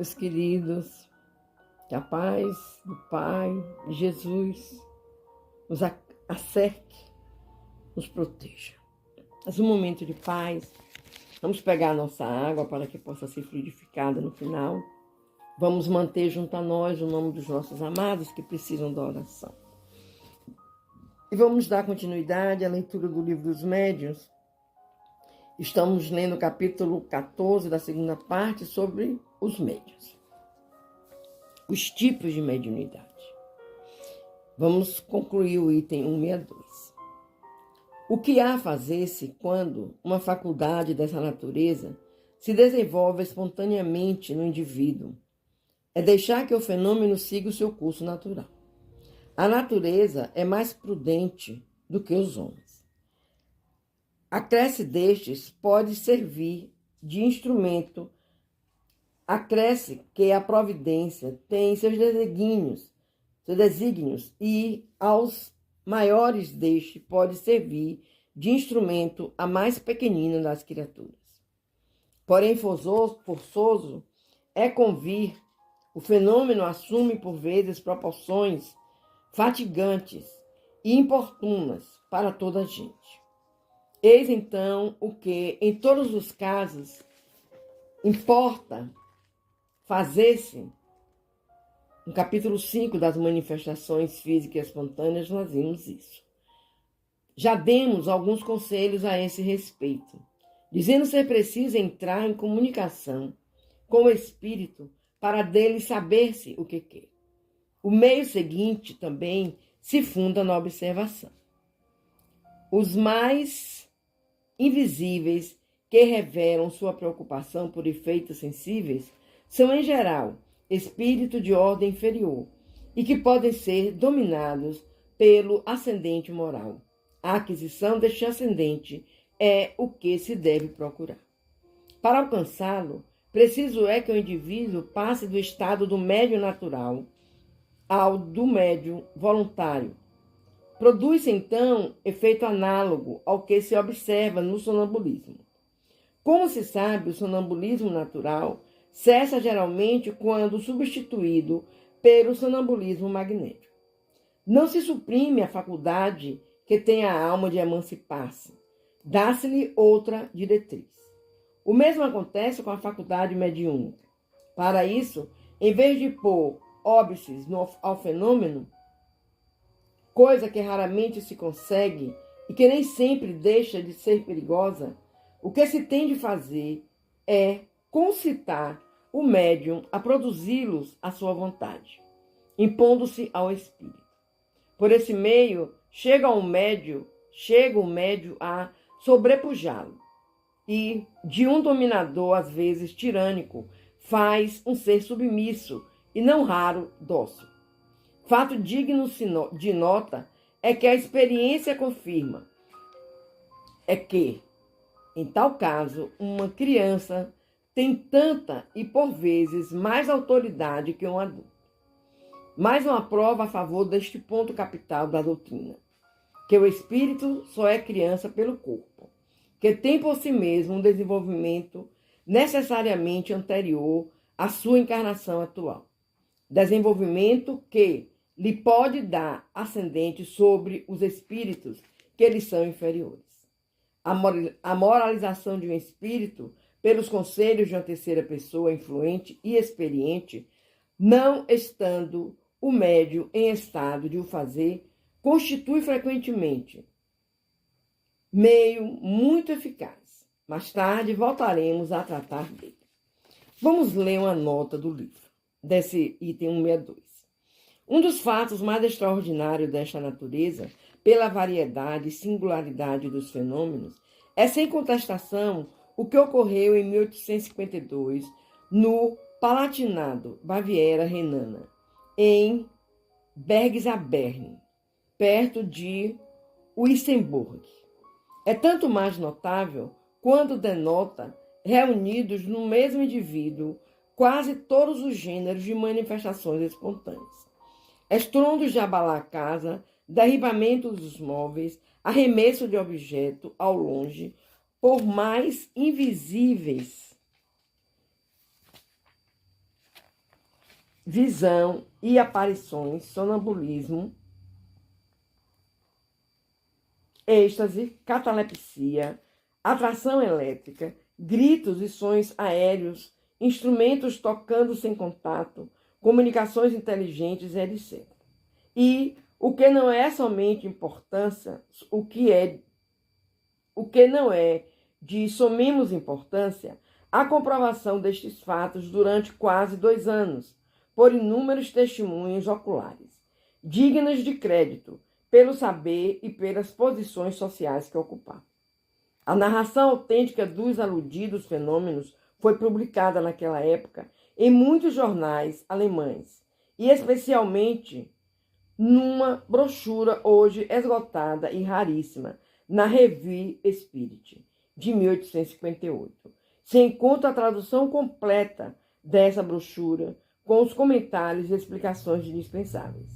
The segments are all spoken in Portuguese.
Meus queridos, que a paz do Pai, de Jesus, nos acerque, nos proteja. Mas um momento de paz, vamos pegar a nossa água para que possa ser fluidificada no final. Vamos manter junto a nós o nome dos nossos amados que precisam da oração. E vamos dar continuidade à leitura do Livro dos Médiuns. Estamos lendo o capítulo 14 da segunda parte sobre os médiuns. Os tipos de mediunidade. Vamos concluir o item 162. O que há a fazer-se quando uma faculdade dessa natureza se desenvolve espontaneamente no indivíduo? É deixar que o fenômeno siga o seu curso natural. A natureza é mais prudente do que os homens. A cresce destes pode servir de instrumento. Acresce que a providência tem seus desígnios e aos maiores deste pode servir de instrumento a mais pequenina das criaturas. Porém, forçoso é convir, o fenômeno assume por vezes proporções fatigantes e importunas para toda a gente. Eis então o que, em todos os casos, importa fazer-se. No capítulo 5 das manifestações físicas e espontâneas, nós vimos isso. Já demos alguns conselhos a esse respeito, dizendo ser preciso entrar em comunicação com o espírito para dele saber-se o que quer. O meio seguinte também se funda na observação. Os mais invisíveis que revelam sua preocupação por efeitos sensíveis são, em geral, espíritos de ordem inferior e que podem ser dominados pelo ascendente moral. A aquisição deste ascendente é o que se deve procurar. Para alcançá-lo, preciso é que o indivíduo passe do estado do médium natural ao do médium voluntário. Produz-se, então, efeito análogo ao que se observa no sonambulismo. Como se sabe, o sonambulismo natural cessa geralmente quando substituído pelo sonambulismo magnético. Não se suprime a faculdade que tem a alma de emancipar-se. Dá-se-lhe outra diretriz. O mesmo acontece com a faculdade mediúnica. Para isso, em vez de pôr óbices ao fenômeno, coisa que raramente se consegue e que nem sempre deixa de ser perigosa, o que se tem de fazer é concitar o médium a produzi-los à sua vontade, impondo-se ao espírito. Por esse meio, chega o médium a sobrepujá-lo e, de um dominador às vezes tirânico, faz um ser submisso e não raro dócil. Fato digno de nota é que a experiência confirma que, em tal caso, uma criança tem tanta e, por vezes, mais autoridade que um adulto. Mais uma prova a favor deste ponto capital da doutrina, que o espírito só é criança pelo corpo, que tem por si mesmo um desenvolvimento necessariamente anterior à sua encarnação atual. Desenvolvimento que lhe pode dar ascendente sobre os espíritos que lhes são inferiores. A moralização de um espírito pelos conselhos de uma terceira pessoa influente e experiente, não estando o médium em estado de o fazer, constitui frequentemente meio muito eficaz. Mais tarde voltaremos a tratar dele. Vamos ler uma nota do livro, desse item 162. Um dos fatos mais extraordinários desta natureza, pela variedade e singularidade dos fenômenos, é sem contestação o que ocorreu em 1852 no Palatinado, Baviera Renana, em Bergzabern, perto de Wissembourg. É tanto mais notável quando denota, reunidos no mesmo indivíduo, quase todos os gêneros de manifestações espontâneas. Estrondos de abalar a casa, derribamento dos móveis, arremesso de objeto ao longe, por mais invisíveis visão e aparições, sonambulismo, êxtase, catalepsia, atração elétrica, gritos e sons aéreos, instrumentos tocando sem contato, comunicações inteligentes, etc. E o que não é somente importância, o que não é de sumemos importância, a comprovação destes fatos durante quase 2 anos, por inúmeros testemunhos oculares, dignas de crédito, pelo saber e pelas posições sociais que ocupavam. A narração autêntica dos aludidos fenômenos foi publicada naquela época em muitos jornais alemães, e especialmente numa brochura hoje esgotada e raríssima, na Revue Spirit, de 1858. Se encontra a tradução completa dessa brochura, com os comentários e explicações indispensáveis.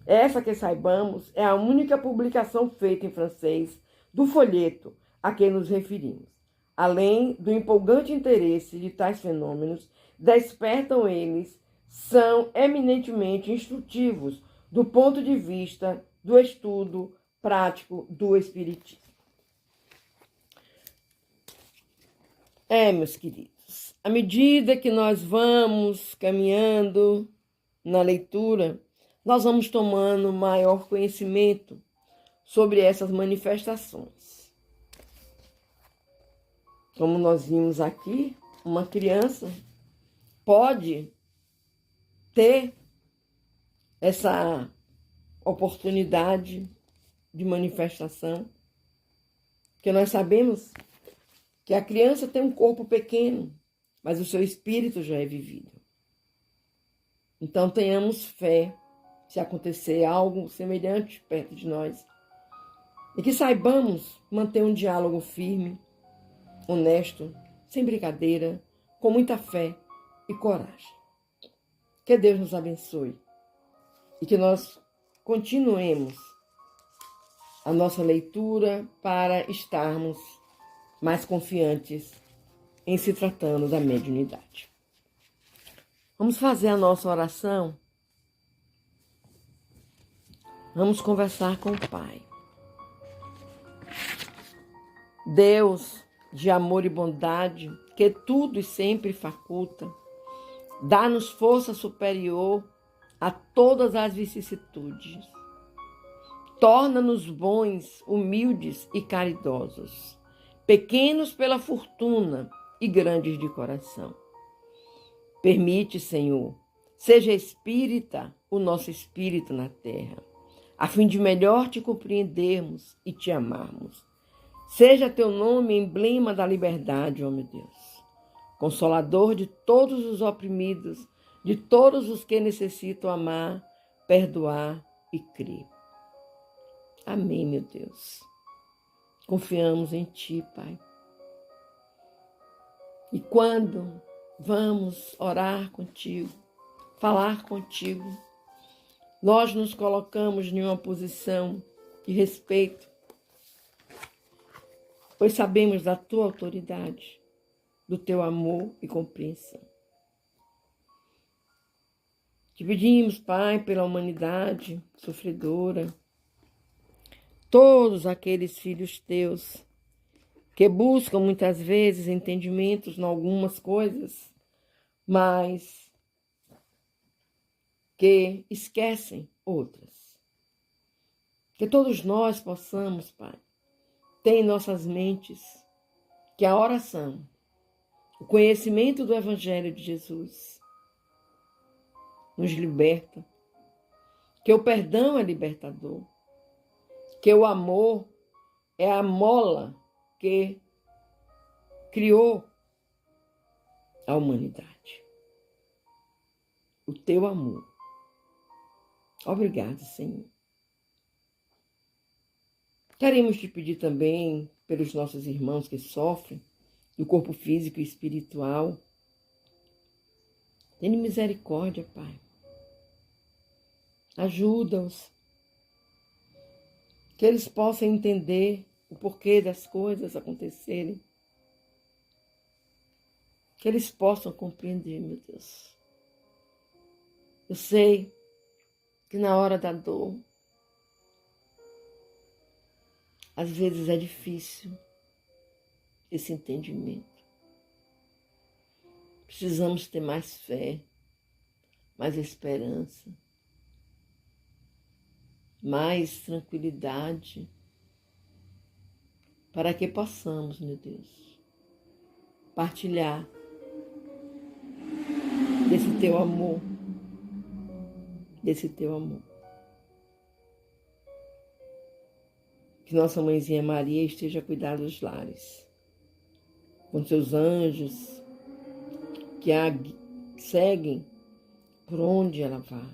Essa, que saibamos, é a única publicação feita em francês do folheto a que nos referimos. Além do empolgante interesse de tais fenômenos, despertam eles, são eminentemente instrutivos do ponto de vista do estudo prático do Espiritismo. Meus queridos, à medida que nós vamos caminhando na leitura, nós vamos tomando maior conhecimento sobre essas manifestações. Como nós vimos aqui, uma criança pode ter essa oportunidade de manifestação, porque nós sabemos que a criança tem um corpo pequeno, mas o seu espírito já é vivido. Então tenhamos fé se acontecer algo semelhante perto de nós, e que saibamos manter um diálogo firme, honesto, sem brincadeira, com muita fé e coragem. Que Deus nos abençoe e que nós continuemos a nossa leitura para estarmos mais confiantes em se tratando da mediunidade. Vamos fazer a nossa oração. Vamos conversar com o Pai. Deus de amor e bondade, que tudo e sempre faculta, dá-nos força superior a todas as vicissitudes. Torna-nos bons, humildes e caridosos, pequenos pela fortuna e grandes de coração. Permite, Senhor, seja espírita o nosso espírito na terra, a fim de melhor te compreendermos e te amarmos. Seja teu nome emblema da liberdade, ó meu Deus, consolador de todos os oprimidos, de todos os que necessitam amar, perdoar e crer. Amém, meu Deus. Confiamos em Ti, Pai. E quando vamos orar contigo, falar contigo, nós nos colocamos em uma posição de respeito, pois sabemos da Tua autoridade, do Teu amor e compreensão. Te pedimos, Pai, pela humanidade sofredora, todos aqueles filhos Teus que buscam muitas vezes entendimentos em algumas coisas, mas que esquecem outras. Que todos nós possamos, Pai, ter em nossas mentes que a oração, o conhecimento do Evangelho de Jesus nos liberta, que o perdão é libertador, que o amor é a mola que criou a humanidade. O teu amor. Obrigado, Senhor. Queremos te pedir também pelos nossos irmãos que sofrem do corpo físico e espiritual. Tenha misericórdia, Pai. Ajuda-os. Que eles possam entender o porquê das coisas acontecerem. Que eles possam compreender, meu Deus. Eu sei que na hora da dor, às vezes é difícil esse entendimento. Precisamos ter mais fé, mais esperança, mais tranquilidade, para que possamos, meu Deus, partilhar desse teu amor, desse teu amor. Que nossa mãezinha Maria esteja a cuidar dos lares, com seus anjos, que a seguem por onde ela vá.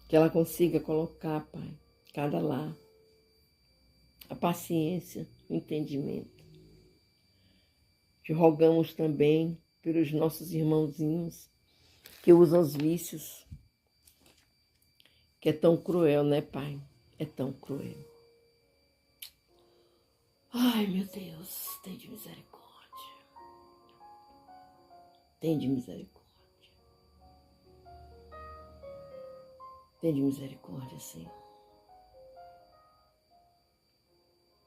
Que ela consiga colocar, Pai, cada lar, a paciência, o entendimento. Te rogamos também pelos nossos irmãozinhos que usam os vícios, que é tão cruel, né, Pai? É tão cruel. Ai, meu Deus, tem de misericórdia. Tem de misericórdia. Tem de misericórdia, Senhor.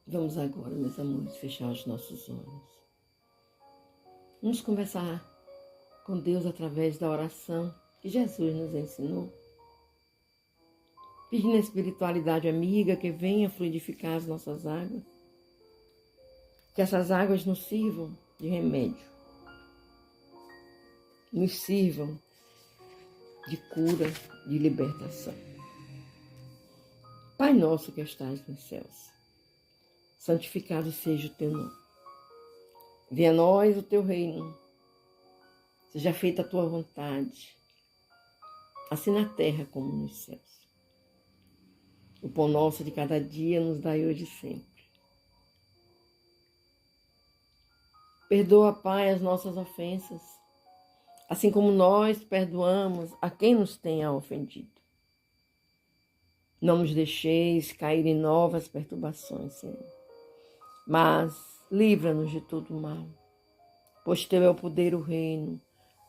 Vamos agora, meus amores, fechar os nossos olhos. Vamos conversar com Deus através da oração que Jesus nos ensinou. Pedindo a espiritualidade amiga que venha fluidificar as nossas águas. Que essas águas nos sirvam de remédio. Nos sirvam de cura, de libertação. Pai nosso que estás nos céus, santificado seja o teu nome. Venha a nós o teu reino. Seja feita a tua vontade, assim na terra como nos céus. O pão nosso de cada dia nos dai hoje e sempre. Perdoa, Pai, as nossas ofensas, assim como nós perdoamos a quem nos tenha ofendido. Não nos deixeis cair em novas perturbações, Senhor, mas livra-nos de todo mal, pois teu é o poder, o reino,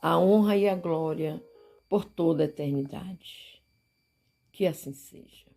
a honra e a glória por toda a eternidade. Que assim seja.